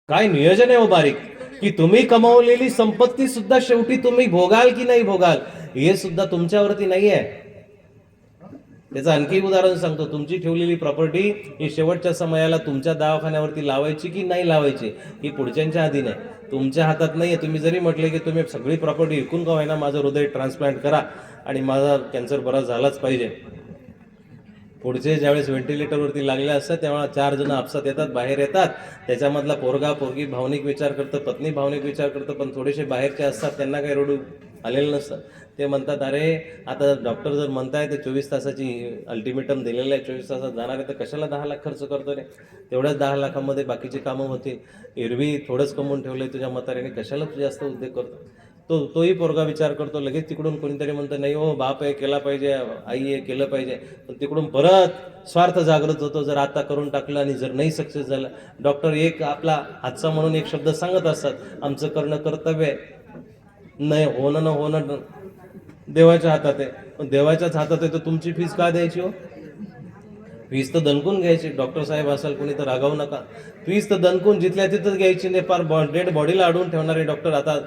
काय नियोजन आहे हो बारीक, की तुम्ही कमावलेली संपत्ती सुद्धा शेवटी तुम्ही भोगाल की नाही भोगाल हे सुद्धा तुमच्यावरती नाही आहे. त्याचं आणखी एक उदाहरण सांगतो. तुमची ठेवलेली प्रॉपर्टी ही शेवटच्या समयाला तुमच्या दवाखान्यावरती लावायची की नाही लावायची ही पुढच्यांच्या अधीन आहे, तुमच्या हातात नाही आहे. तुम्ही जरी म्हटले की तुम्ही सगळी प्रॉपर्टी विकून का होईना माझं हृदय ट्रान्सप्लांट करा आणि माझा कॅन्सर बरा झालाच पाहिजे, पुढचे ज्यावेळेस व्हेंटिलेटरवरती लागले असतात तेव्हा 4 जण आपसात येतात, बाहेर येतात. त्याच्यामधला पोरगा पोरगी भावनिक विचार करतं, पत्नी भावनिक विचार करतं, पण थोडेसे बाहेरचे असतात त्यांना काही रडू आलेलं नसतं. ते म्हणतात अरे आता डॉक्टर जर म्हणताय ते 24 तासाची अल्टिमेटम दिलेलं आहे, 24 तासात जाणार आहे, तर कशाला 10 लाख खर्च करतो रे? तेवढ्याच 10 लाखामध्ये बाकीची कामं होतील. एरवी थोडंच कमवून ठेवलंय तुझ्या म्हाताऱ्याने, कशाला तू जास्त उद्योग करतो? तोही पोरगा विचार करतो. लगेच तिकडून कोणीतरी म्हणतं नाही हो बाप आहे केला पाहिजे, आई आहे केलं पाहिजे, पण तिकडून परत स्वार्थ जागृत होतो. जर आता करून टाकलं आणि जर नाही सक्सेस झालं, डॉक्टर एक आपला हातचा म्हणून एक शब्द सांगत असतात, आमचं करणं कर्तव्य आहे, नाही होणं न होणं देवाच्या हातात आहे. पण देवाच्याच हातात आहे तर तुमची फीस का द्यायची हो? फीस तर दणकून घ्यायची. डॉक्टर साहेब असाल कोणी तर रागावू नका, फीस तर दणकून जिथल्या तिथंच घ्यायची. नाही फार डेड बॉडीला अडवून ठेवणारे डॉक्टर आता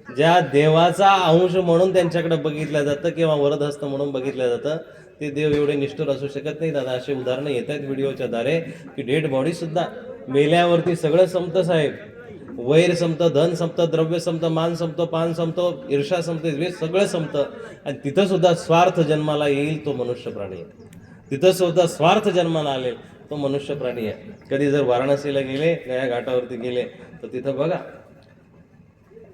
ज्या देवाचा अंश म्हणून त्यांच्याकडे बघितलं जातं किंवा वरदहस्त म्हणून बघितलं जातं, ते देव एवढे निष्ठुर असू शकत नाही दादा. असे उदाहरणं येत आहेत व्हिडिओच्या द्वारे की डेड बॉडी सुद्धा मेल्यावरती सगळं संपतं साहेब. वैर संपतं, धन संपतं, द्रव्य संपतं, मान संपतं, पान संपतं, ईर्षा संपते, द्वेष सगळं संपतं. आणि तिथं सुद्धा स्वार्थ जन्माला येईल तो मनुष्य प्राणी आहे. तिथं सुद्धा स्वार्थ जन्माला आले तो मनुष्य प्राणी आहे. कधी जर वाराणसीला गेले, गया घाटावरती गेले तर तिथं बघा,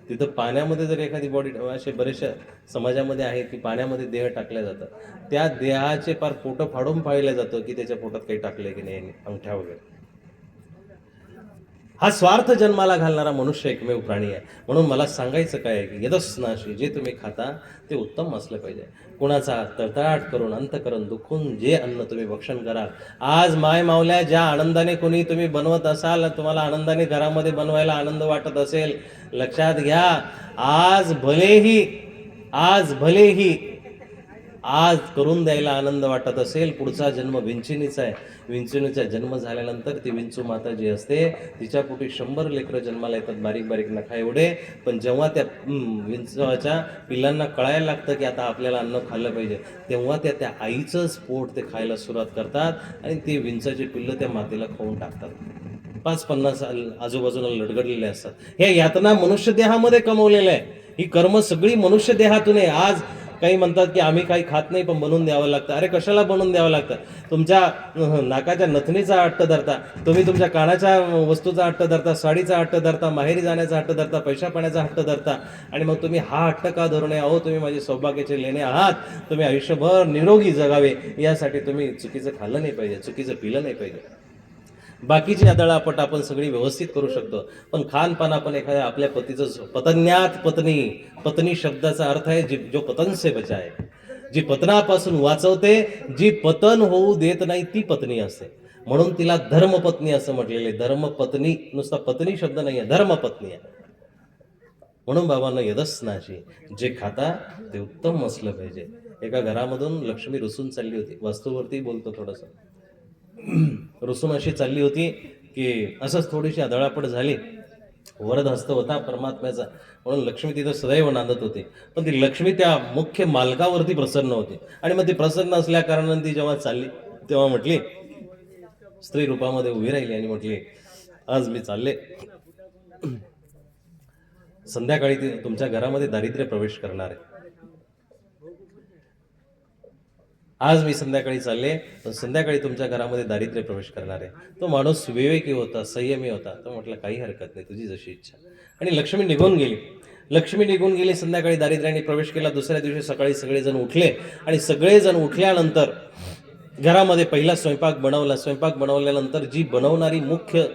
तिथं पाण्यामध्ये जर एखादी बॉडी, असे बरेचशा समाजामध्ये आहे की पाण्यामध्ये देह टाकल्या जातात, त्या देहाचे पार पोटं फाडून पाहिलं जातं की त्याच्या पोटात काही टाकलंय की नाही, अंगठ्या वगैरे. हा स्वार्थ जन्माला घालणारा मनुष्य एकमेव प्राणी आहे. म्हणून मला सांगायचं काय आहे की यदस्नाशी, जे तुम्ही खाता ते उत्तम असलं पाहिजे. कुणाचा तळतळाट करून अंतकरण दुखून जे अन्न तुम्ही भक्षण कराल, आज माय मावल्या ज्या आनंदाने कोणी तुम्ही बनवत असाल, तुम्हाला आनंदाने घरामध्ये बनवायला आनंद वाटत असेल, लक्षात घ्या, आज भलेही आज करून द्यायला आनंद वाटत असेल, पुढचा जन्म विंचुनीचा आहे. विंचुनीचा जन्म झाल्यानंतर ती विंचू माता जी असते तिच्या पोटी 100 लेकरं जन्माला येतात, बारीक बारीक नखा एवढे. पण जेव्हा त्या विंचवाच्या पिल्लांना कळायला लागतं की आता आपल्याला अन्न खाल्लं पाहिजे, तेव्हा त्या आईचंच पोट ते खायला सुरुवात करतात आणि ते विंचाचे पिल्लं त्या मातेला खाऊन टाकतात. 5-50 आजूबाजूला लडगडलेले असतात. हे यातना मनुष्य देहामध्ये कमवलेलं आहे. ही कर्म सगळी मनुष्य देहातून आहे. आज काही म्हणतात की आम्ही काही खात नाही पण बनवून द्यावं लागतं. अरे कशाला बनवून द्यावं लागतं? तुमच्या नाकाच्या नथनीचा हट्ट धरता, तुम्ही तुमच्या कानाच्या वस्तूचा हट्ट धरता, साडीचा हट्ट धरता, माहेरी जाण्याचा हट्ट धरता, पैसा पाण्याचा हट्ट धरता, आणि मग तुम्ही हा हट्ट का धरू नये? अहो तुम्ही माझे सौभाग्याचे लेणे आहात, तुम्ही आयुष्यभर निरोगी जगावे यासाठी तुम्ही चुकीचं खाल्लं नाही पाहिजे, चुकीचं पिलं नाही पाहिजे. बाकीची आदळापट आपण सगळी व्यवस्थित करू शकतो, पण खानपान आपण एखाद्या आपल्या पतीचं, पतन्यात पत्नी, पत्नी शब्दाचा अर्थ आहे जो पतन से बचाए, जी पतनापासून वाचवते, जी पतन होऊ देत नाही ती पत्नी असते. म्हणून तिला धर्मपत्नी असं म्हटलेले. धर्मपत्नी नुसता पत्नी शब्द नाही आहे, धर्मपत्नी आहे. म्हणून बाबांना यदस्नाशी, जे खाता ते उत्तम असलं पाहिजे. एका घरामधून लक्ष्मी रुसून चालली होती. वास्तूवरती बोलतो थोडंसं. रुसून अशी चालली होती की असंच थोडीशी आदळापड झाली. वरदहस्त होता परमात्म्याचा, म्हणून लक्ष्मी तिथं सदैव नांदत होती. पण ती लक्ष्मी त्या मुख्य मालकावरती प्रसन्न होती, आणि मग ती प्रसन्न असल्या कारणाने ती जेव्हा चालली तेव्हा म्हटली, स्त्री रूपामध्ये उभी राहिली आणि म्हटली, आज मी चालले, संध्याकाळी ती तुमच्या घरामध्ये दारिद्र्य प्रवेश करणार आहे. आज मी संध्याकाळी चालले, संध्याकाळी तुमच्या घरामध्ये दारिद्र्य प्रवेश करणार आहे. तो माणूस विवेकी होता, संयमी होता. तो म्हटलं काही हरकत नाही, तुझी जशी इच्छा. आणि लक्ष्मी निघून गेली. संध्याकाळी दारिद्र्याने प्रवेश केला. दुसऱ्या दिवशी सकाळी सगळेजण उठले, आणि सगळेजण उठल्यानंतर घरामध्ये पहिला स्वयंपाक बनवल्यानंतर जी बनवणारी मुख्य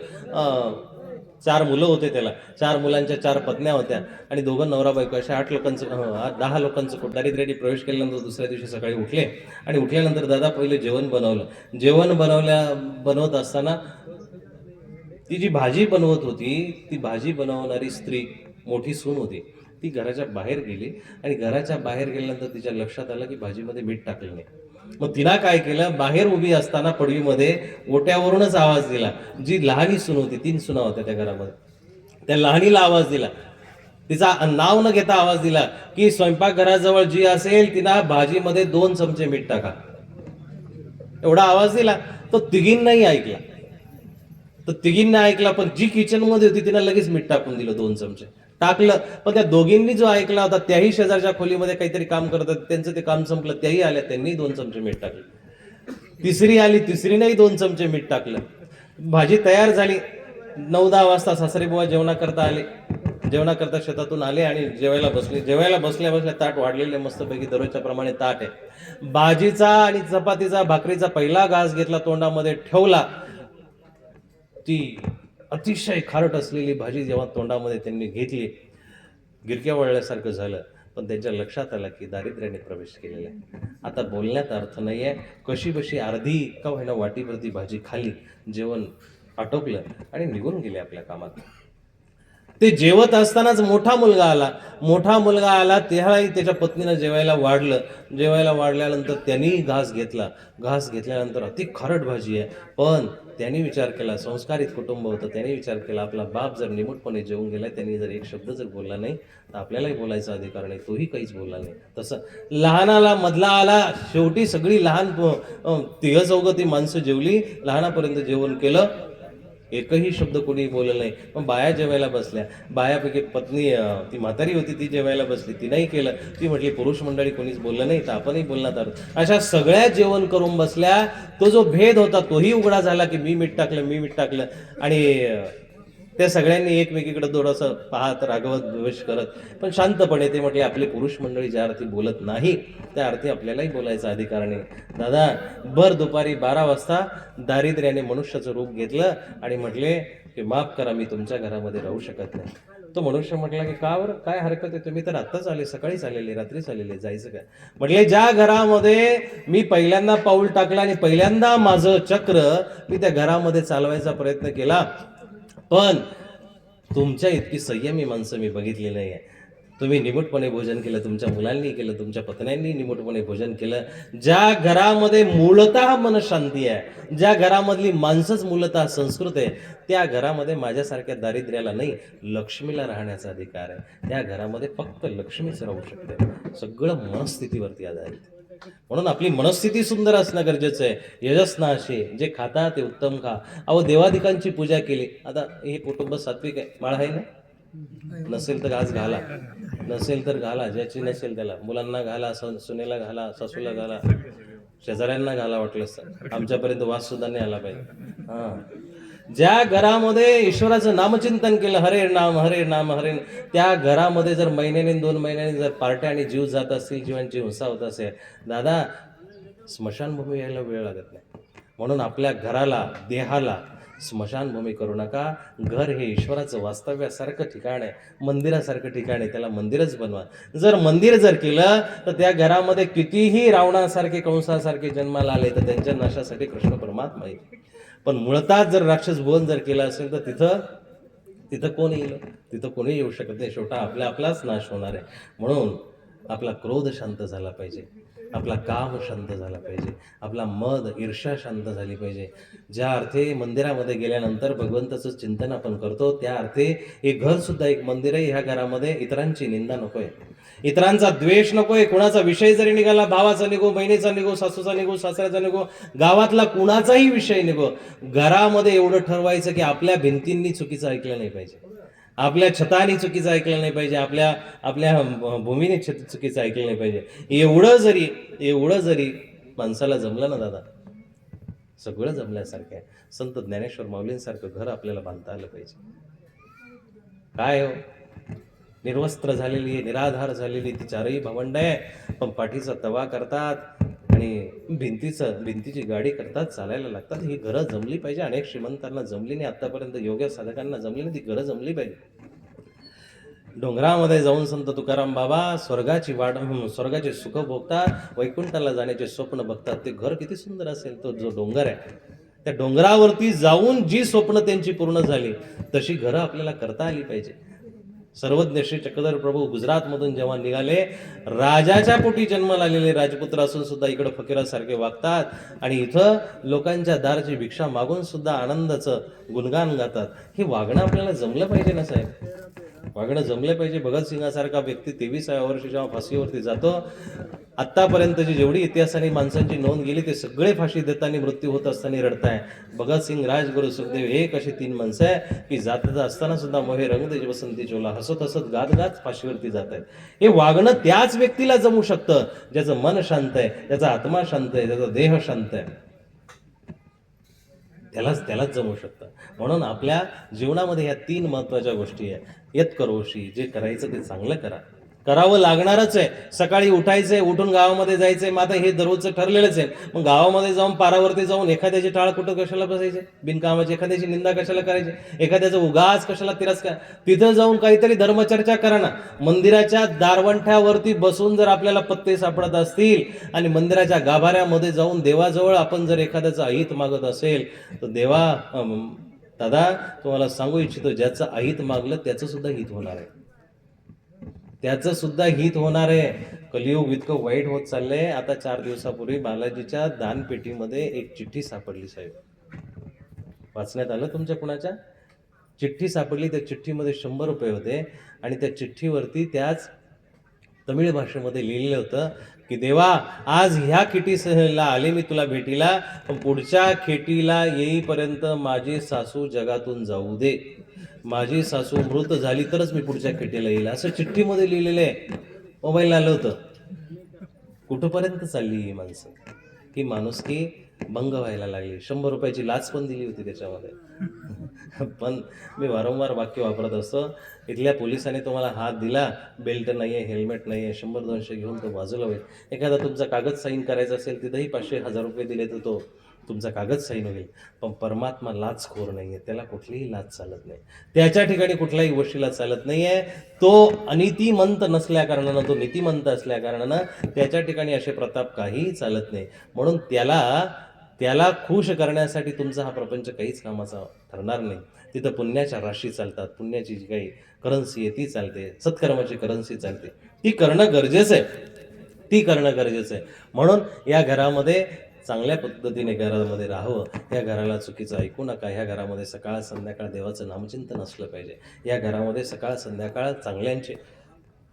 4 मुलं होते त्याला, 4 मुलांच्या 4 पत्न्या होत्या, आणि दोघं नवरा बायको, अशा 10 लोकांचं दारिद्र्याने प्रवेश केल्यानंतर दुसऱ्या दिवशी सकाळी उठले, आणि उठल्यानंतर दादा पहिले जेवण बनवत असताना ती जी भाजी बनवत होती, ती भाजी बनवणारी स्त्री मोठी सून होती. ती घराच्या बाहेर गेली, आणि घराच्या बाहेर गेल्यानंतर तिच्या लक्षात आलं की भाजीमध्ये मीठ टाकलं नाही. मग तिला काय केलं, बाहेर उभी असताना पडवीमध्ये ओट्यावरूनच आवाज दिला. जी लहानी सून होती, 3 सुना होत्या त्या घरामध्ये, त्या लहानीला आवाज दिला. तिचा नाव न घेता आवाज दिला की स्वयंपाकघराजवळ जी असेल तिला भाजीमध्ये 2 चमचे मीठ टाका. एवढा आवाज दिला. तो तिघींनाही ऐकला. तर तिघींना ऐकला, पण जी किचन मध्ये होती तिला लगेच मीठ टाकून दिलं 2 चमचे टाकलं. पण त्या दोघींनी जो ऐकला होता त्याही शेजारच्या खोलीमध्ये काहीतरी काम करत होते, त्यांचं ते काम संपलं, त्याही आल्या, त्यांनी 2 चमचे मीठ टाकलं. तिसरी आली, तिसरीनेही 2 चमचे मीठ टाकलं. भाजी तयार झाली. 9-10 वाजता सासरे बुवा जेवणाकरता आले. जेवणाकरता शेतातून आले आणि जेवायला बसले. जेवायला बसल्या बसल्या ताट वाढलेले मस्तपैकी दररोजच्या प्रमाणे ताट आहे. भाजीचा आणि चपातीचा भाकरीचा पहिला घास घेतला, तोंडामध्ये ठेवला. ती अतिशय खारट असलेली भाजी जेव्हा तोंडामध्ये त्यांनी घेतली, गिरक्या वळल्यासारखं झालं. पण त्यांच्या लक्षात आलं की दारिद्र्याने प्रवेश केलेला आहे. आता बोलण्यात अर्थ नाहीये. कशी बशी अर्धी का होईना वाटीवरती भाजी खाली, जेवण आटोपलं आणि निघून गेले आपल्या कामात. ते जेवत असतानाच मोठा मुलगा आला. त्यालाही त्याच्या पत्नीनं जेवायला वाढलं. जेवायला वाढल्यानंतर त्यांनी घास घेतला. घास घेतल्यानंतर अति खारट भाजी आहे, पण त्यांनी विचार केला, संस्कारित कुटुंब होतं, त्यांनी विचार केला आपला बाप जर निमूटपणे जेवून गेलाय, त्यांनी जर एक शब्द जर बोलला नाही तर आपल्यालाही बोलायचा अधिकार नाही. तोही काहीच बोलला नाही. तसं लहानाला मधला आला. शेवटी सगळी लहान तिघ चौघ ती माणसं जेवली, लहानापर्यंत जेवण केलं, एकही शब्द कोणी बोललं नाही. मग बाया जेवायला बसल्या. बायापैकी पत्नी ती म्हातारी होती, ती जेवायला बसली, तिनंही केलं. ती म्हटली पुरुष मंडळी कोणीच बोललं नाही तर आपणही बोलणार आहोत. अशा सगळ्या जेवण करून बसल्या. तो जो भेद होता तोही उघडा झाला की मी मीठ टाकलं. आणि त्या सगळ्यांनी एकमेकीकडे थोडंसं पाहत, रागवत, द्वेष करत, पण शांतपणे ते म्हटले आपली पुरुष मंडळी ज्या अर्थी बोलत नाही त्या अर्थी आपल्यालाही बोलायचा अधिकार नाही. दादा, भर दुपारी 12 वाजता दारिद्र्याने मनुष्याचं रूप घेतलं आणि म्हटले की माफ करा, मी तुमच्या घरामध्ये राहू शकत नाही. तो मनुष्य म्हटला की का बरं, काय हरकत आहे, तुम्ही तर आत्ताच आले, सकाळीच आलेले, रात्रीच आलेले, जायचं काय? म्हटले ज्या घरामध्ये मी पहिल्यांदा पाऊल टाकलं आणि पहिल्यांदा माझं चक्र मी त्या घरामध्ये चालवायचा प्रयत्न केला, पण तुमच्या इतकी संयमी माणसं मी बघितली नाही आहे. तुम्ही निमूटपणे भोजन केलं, तुमच्या मुलांनी केलं, तुमच्या पत्न्यांनी निमूटपणे भोजन केलं. ज्या घरामध्ये मूलतः मनशांती आहे, ज्या घरामधली माणसंच मूलतः संस्कृत आहे, त्या घरामध्ये माझ्यासारख्या दारिद्र्याला नाही, लक्ष्मीला राहण्याचा अधिकार आहे. त्या घरामध्ये फक्त लक्ष्मीच राहू शकते. सगळं मनस्थितीवरती आधारित. म्हणून आपली मनस्थिती सुंदर असणं गरजेचं आहे. यजस्नाशी, जे खाता ते उत्तम खा. अहो, देवादिकांची पूजा केली. आता हे कुटुंब सात्विक आहे, माळ आहे ना, नसेल तर आज घाला, नसेल तर घाला, ज्याची नसेल त्याला, मुलांना घाला, सुनेला घाला, सासूला घाला, शेजाऱ्यांना घाला, वाटलंच तर आमच्यापर्यंत वास सुद्धा नाही आला पाहिजे. हा, ज्या घरामध्ये ईश्वराचं नामचिंतन केलं, हरे नाम हरे नाम हरे, त्या घरामध्ये जर महिन्याने 2 महिन्याने जर पार्ट्या आणि जीव जात असतील, जीवांची हिंसा होत असेल, दादा, स्मशानभूमी यायला वेळ लागत नाही. म्हणून आपल्या घराला, देहाला स्मशानभूमी करू नका. घर हे ईश्वराचं वास्तव्यासारखं ठिकाण आहे, मंदिरासारखं ठिकाण आहे, त्याला मंदिरच बनवा. जर मंदिर जर केलं तर त्या घरामध्ये कितीही रावणासारखे, कंसासारखे जन्माला आले तर त्यांच्या नाशासाठी कृष्ण परमात्मा येईल. पण मुळात जर राक्षस भुवन जर केला असेल तर तिथं कोण येईल? तिथं कोणी येऊ शकत नाही. शेवटा आपलाच नाश होणार आहे. म्हणून आपला क्रोध शांत झाला पाहिजे, आपला काम शांत झाला पाहिजे, आपला मद, ईर्ष्या शांत झाली पाहिजे. ज्या अर्थे मंदिरामध्ये गेल्यानंतर भगवंताचं चिंतन आपण करतो, त्या अर्थे हे घर सुद्धा एक मंदिर आहे. ह्या घरामध्ये इतरांची निंदा नकोय, इतरांचा द्वेष नकोय. कुणाचा विषय जरी निघाला, भावाचा निघो, बहिणीचा निघो, सासूचा निघो, सासऱ्याचा निघो, गावातला कुणाचाही विषय निघो, घरामध्ये एवढं ठरवायचं की आपल्या भिंतींनी चुकीचं ऐकलं नाही पाहिजे, आपल्या छतानी चुकीचं ऐकलं नाही पाहिजे, आपल्या भूमीने चुकीचं ऐकलं नाही पाहिजे. एवढं जरी माणसाला जमलं ना दादा, सगळं जमल्यासारखं आहे. संत ज्ञानेश्वर माऊलींसारखं घर आपल्याला बांधता आलं पाहिजे. काय हो, निर्वस्त्र झालेली, निराधार झालेली ती चारही भावंड आहे, पण पाठीचा तवा करतात आणि भिंतीची गाडी करतात, चालायला लागतात. ही घरं जमली पाहिजे. अनेक श्रीमंतांना जमली नाही आतापर्यंत, योग्य साधकांना जमली नाही, ती घरं जमली पाहिजे. डोंगरामध्ये जाऊन संत तुकाराम बाबा स्वर्गाची सुख भोगतात, वैकुंठाला जाण्याचे स्वप्न बघतात. ते घर किती सुंदर असेल. तो जो डोंगर आहे, त्या डोंगरावरती जाऊन जी स्वप्न त्यांची पूर्ण झाली तशी घरं आपल्याला करता आली पाहिजे. सर्वज्ञ श्री चक्रधर प्रभू गुजरातमधून जेव्हा निघाले, राजाच्या पोटी जन्माला आलेले राजपुत्र असून सुद्धा इकडं फकीरासारखे वागतात आणि इथं लोकांच्या दाराची भिक्षा मागून सुद्धा आनंदाचं गुणगान गातात. हे वागणं आपल्याला जमलं पाहिजे ना साहेब, वागणं जमलं पाहिजे. भगतसिंगासारखा व्यक्ती 23व्या वर्षी जेव्हा फाशीवरती जातो, आत्तापर्यंतची जेवढी इतिहासाने माणसांची नोंद गेली ते सगळे फाशी देताना मृत्यू होत असताना रडताय. भगतसिंग, राजगुरू, सुखदेव एक अशी 3 माणसं आहे की जात असताना सुद्धा मोहे रंग दे बसंती चोला हसत हसत गात गात फाशीवरती जात आहेत. हे वागणं त्याच व्यक्तीला जमू शकतं ज्याचं मन शांत आहे, ज्याचा आत्मा शांत आहे, ज्याचा देह शांत आहे, त्यालाच जमू शकतं. म्हणून आपल्या जीवनामध्ये ह्या 3 महत्वाच्या गोष्टी आहे. यत करोशी, जे करायचं ते चांगलं करा, करावं लागणारच आहे. सकाळी उठायचंय, उठून गावामध्ये जायचंय, मग आता हे दररोजचं ठरलेलंच आहे. मग गावामध्ये जाऊन पारावरती जाऊन एखाद्याची टाळ कुठं कशाला बसायचे, बिनकामाची एखाद्याची निंदा कशाला करायची, एखाद्याचं उगाच कशाला तिरस्कार. तिथं जाऊन काहीतरी धर्मचर्चा करा ना. मंदिराच्या दारवंठ्यावरती बसून जर आपल्याला पत्ते सापडत असतील आणि मंदिराच्या गाभाऱ्यामध्ये जाऊन देवाजवळ आपण जर एखाद्याचं अहित मागत असेल तर देवा दादा तुम्हाला सांगू इच्छितो, ज्याचं अहित मागलं त्याचं सुद्धा हित होणार आहे, त्याचं सुद्धा हित होणार आहे. कलियुग इतकं वाईट होत चाललंय. आता 4 दिवसापूर्वी बालाजीच्या दानपेटीमध्ये एक चिठ्ठी सापडली साहेब, वाचण्यात आलं तुमच्या कुणाच्या? चिठ्ठी सापडली. त्या चिठ्ठीमध्ये 100 रुपये होते आणि त्या चिठ्ठीवरती त्याच तमिळ भाषेमध्ये लिहिलेलं होतं की देवा, आज ह्या खेटीला आले मी तुला भेटीला, पण पुढच्या खेटीला येईपर्यंत माझी सासू जगातून जाऊ दे, माझी सासू मृत झाली तरच मी पुढच्या खेटीला येईल, असं चिठ्ठीमध्ये लिहिलेलं आहे. मोबाईलला आलं होतं. कुठंपर्यंत चालली ही माणसं? ही माणुसकी भंग व्हायला लागली. 100 रुपयाची लाच पण दिली होती त्याच्यामध्ये. पण मी वारंवार वाक्य वापरत असतो, इथल्या पोलिसांनी तुम्हाला हात दिला, बेल्ट नाही आहे, हेल्मेट नाही आहे, 100-200 घेऊन तो बाजूला होईल. एखादा तुमचा कागद साईन करायचा असेल तिथंही 500-1000 रुपये दिले तर तो तुमचा कागद साईन होईल. पण परमात्मा लाचखोर नाही आहे, त्याला कुठलीही लाच चालत नाही, त्याच्या ठिकाणी कुठलाही वशिला चालत नाही आहे. तो अनितिमंत नसल्या कारणानं, तो नीतिमंत असल्या कारणानं त्याच्या ठिकाणी असे प्रताप काहीही चालत नाही. म्हणून त्याला खुश करण्यासाठी तुमचा हा प्रपंच काहीच कामाचा ठरणार नाही. तिथं पुण्याच्या राशी चालतात, पुण्याची जी काही करन्सी आहे ती चालते, सत्कर्माची करन्सी चालते, ती करणं गरजेचं आहे. म्हणून या घरामध्ये चांगल्या पद्धतीने घरामध्ये राहावं, या घराला चुकीचं ऐकू नका. ह्या घरामध्ये सकाळ संध्याकाळ देवाचं नामचिंतन असलं पाहिजे. या घरामध्ये सकाळ संध्याकाळ चांगल्यांचे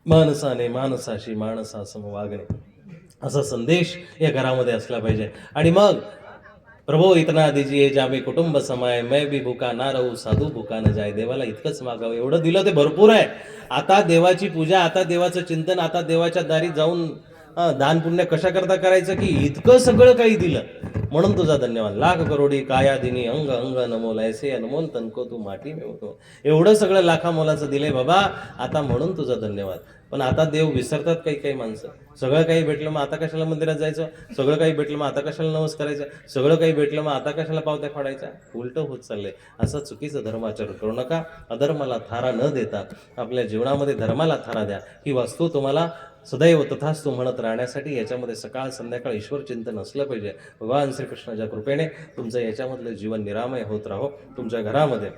माणसाने माणसाशी माणसासम वागणे असा संदेश या घरामध्ये असला पाहिजे. आणि मग प्रभो इतना दीजिए जामे कुटुंब समाय, मैं भी भूका ना रहू साधू भूका न जाय. देवाला इतकंच मागावं, एवढं दिलं ते भरपूर आहे. आता देवाची पूजा, आता देवाचं चिंतन, आता देवाच्या दारी जाऊन दान पुण्य कशा करता करायचं की इतकं सगळं काही दिलं, म्हणून तुझा धन्यवाद. लाख करोडी काया दिनी अंग अंग अनमोल, ऐसे अनमोल तनको तू माटी में होतो. एवढं सगळं लाखा मोलाचं दिलंय बाबा, आता म्हणून तुझा धन्यवाद. पण आता देव विसरतात काही माणसं. सगळं काही भेटलं मग आता कशाला मंदिरात जायचं, सगळं काही भेटलं मग आता कशाला नवस करायचं, सगळं काही भेटलं मग आता कशाला पावत्या फाडायच्या. उलटं होत चाललंय. असं चुकीचं धर्माचरण करू नका. अधर्माला थारा न देता आपल्या जीवनामध्ये धर्माला थारा द्या. ही वस्तू तुम्हाला सदैव तथास्तु म्हणत राहण्यासाठी याच्यामध्ये सकाळ संध्याकाळ ईश्वर चिंतन असलं पाहिजे. भगवान श्रीकृष्णाच्या कृपेने तुमचं याच्यामधलं जीवन निरामय होत राहो. तुमच्या घरामध्ये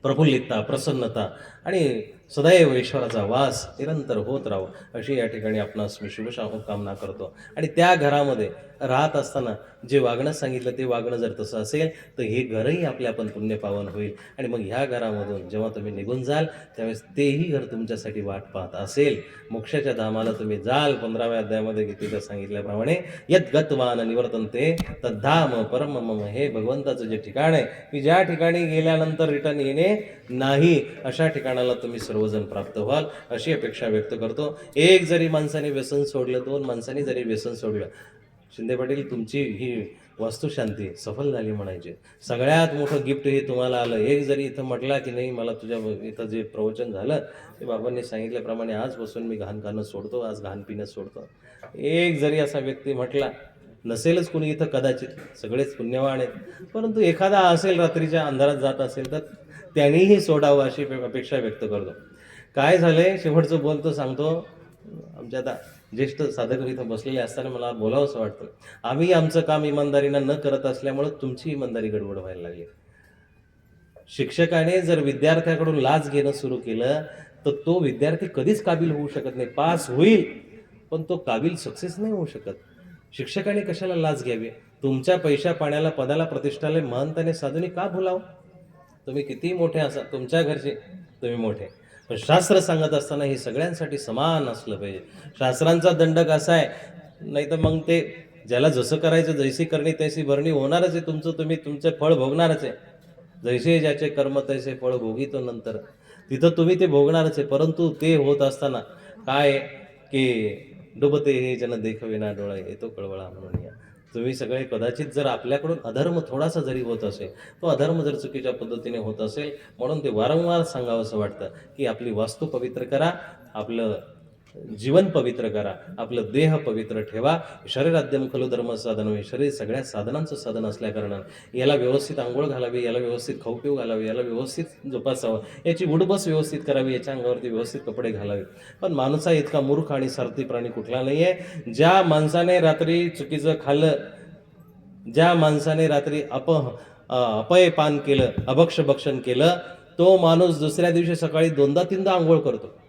प्रफुल्लितता, प्रसन्नता आणि सदैव ईश्वराचा वास निरंतर होत राहो, अशी या ठिकाणी आपणास मी शुभकामना करतो. आणि त्या घरामध्ये राहत असताना जे वागणं सांगितलं ते वागणं जर तसं असेल तर हे घरही आपल्या आपण पुण्यपावन होईल. आणि मग ह्या घरामधून जेव्हा तुम्ही निघून जाल त्यावेळेस तेही घर तुमच्यासाठी वाट पाहत असेल. मोक्षाच्या धामाला तुम्ही जाल. 15व्या अध्यायामध्ये गीतेला सांगितल्याप्रमाणे यत गतवान निवर्तन्ते तद्धाम परम मम. हे भगवंताचं जे ठिकाण आहे की ज्या ठिकाणी गेल्यानंतर रिटर्न येणे नाही, अशा ठिकाणाला तुम्ही सर्वजण प्राप्त व्हाल, अशी अपेक्षा व्यक्त करतो. एक जरी माणसाने व्यसन सोडलं, 2 माणसांनी जरी व्यसन सोडलं, शिंदे पाटील तुमची ही वास्तुशांती सफल झाली म्हणायची. सगळ्यात मोठं गिफ्ट हे तुम्हाला आलं. एक जरी इथं म्हटला की नाही मला तुझ्या इथं जे प्रवचन झालं ते बाबांनी सांगितल्याप्रमाणे आजपासून मी घाण खाणं सोडतो, आज घाण पिणं सोडतो, एक जरी असा व्यक्ती म्हटला, नसेलच कुणी इथं कदाचित, सगळेच पुण्यवान आहेत, परंतु एखादा असेल रात्रीच्या अंधारात जात असेल तर त्यांनीही सोडावं अशी अपेक्षा व्यक्त करतो. काय झालंय शेवटचं बोलतो सांगतो. आमच्या आता ज्येष्ठ साधक इथं बसलेले असताना मला बोलावं असं वाटतं. आम्ही आमचं काम इमानदारीनं न करत असल्यामुळं तुमची इमानदारी गडबड व्हायला लागली. शिक्षकाने जर विद्यार्थ्याकडून लाच घेणं सुरू केलं तर तो विद्यार्थी कधीच काबिल होऊ शकत नाही. पास होईल पण तो काबिल सक्सेस नाही होऊ शकत. शिक्षकाने कशाला लाच घ्यावी? तुमच्या पैशा पाण्याला, पदाला, प्रतिष्ठाला महंताने साधूनी का भुलाव? तुम्ही कितीही मोठे असा, तुमच्या घरचे तुम्ही मोठे, पण शास्त्र सांगत असताना हे सगळ्यांसाठी समान असलं पाहिजे. शास्त्रांचा दंडक असा आहे, नाही तर मग ते ज्याला जसं करायचं, जैसी करणी तैसी भरणी होणारच आहे. तुम्ही तुमचे फळ भोगणारच आहे. जैसे ज्याचे कर्म तैसे फळ भोगितो नंतर. तिथं तुम्ही ते भोगणारच आहे. परंतु ते होत असताना काय आहे, की डुबते हे जन देखविना डोळे येतो कळवळा म्हणून या. तुम्ही सगळे कदाचित जर आपल्याकडून अधर्म थोडासा जरी होत असेल, तो अधर्म जर चुकीच्या पद्धतीने होत असेल, म्हणून ते वारंवार सांगावंसं वाटतं की आपली वास्तू पवित्र करा, आपलं जीवन पवित्र करा, आपलं देह पवित्र ठेवा. शरीराद्यम खलु धर्म साधन, हे शरीर सगळ्या साधनांचं साधन असल्याकारणानं याला व्यवस्थित आंघोळ घालावी, याला व्यवस्थित खाऊ-पिऊ घालावी, याला व्यवस्थित जोपासावं, याची उठबस व्यवस्थित करावी, याच्या अंगावरती व्यवस्थित कपडे घालावे. पण माणसा इतका मूर्ख आणि स्वार्थी प्राणी कुठला नाही आहे. ज्या माणसाने रात्री चुकीचं खाल्लं, ज्या माणसाने रात्री अपयपान केलं, अभक्ष्य-भक्षण केलं, तो माणूस दुसऱ्या दिवशी सकाळी 2दा-3दा अंघोळ करतो,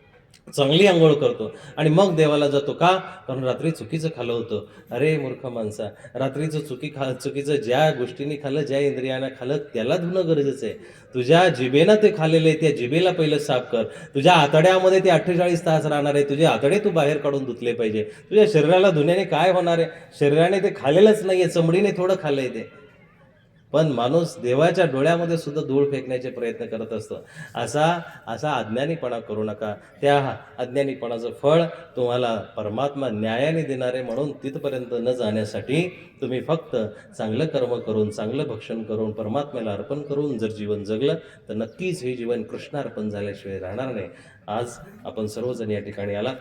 चांगली अंघोळ करतो आणि मग देवाला जातो. का? कारण रात्री चुकीचं खाल्लं होतं. अरे मूर्ख माणसा, रात्रीचं चुकीचं ज्या गोष्टींनी खाल्लं, ज्या इंद्रियानं खाल्लं, त्याला धुणं गरजेचं आहे. तुझ्या जिभेनं ते खाल्लेलं आहे, त्या जिभेला पहिलं साफ कर. तुझ्या आतड्यामध्ये ते 48 तास राहणार आहे, तुझे आतडे तू बाहेर काढून धुतले पाहिजे. तुझ्या शरीराला धुण्याने काय होणार आहे? शरीराने ते खाल्लेलंच नाहीये, चमडीने थोडं खाल्लंय ते. पण माणूस देवाच्या डोळ्यामध्ये सुद्धा धूळ फेकण्याचे प्रयत्न करत असतो. असा अज्ञानीपणा करू नका. त्या अज्ञानीपणाचं फळ तुम्हाला परमात्मा न्यायाने देणार आहे. म्हणून तिथपर्यंत न जाण्यासाठी तुम्ही फक्त चांगलं कर्म करून, चांगलं भक्षण करून, परमात्म्याला अर्पण करून जर जीवन जगलं तर नक्कीच हे जीवन कृष्णार्पण झाल्याशिवाय राहणार नाही. आज आपण सर्वजण या ठिकाणी आलात.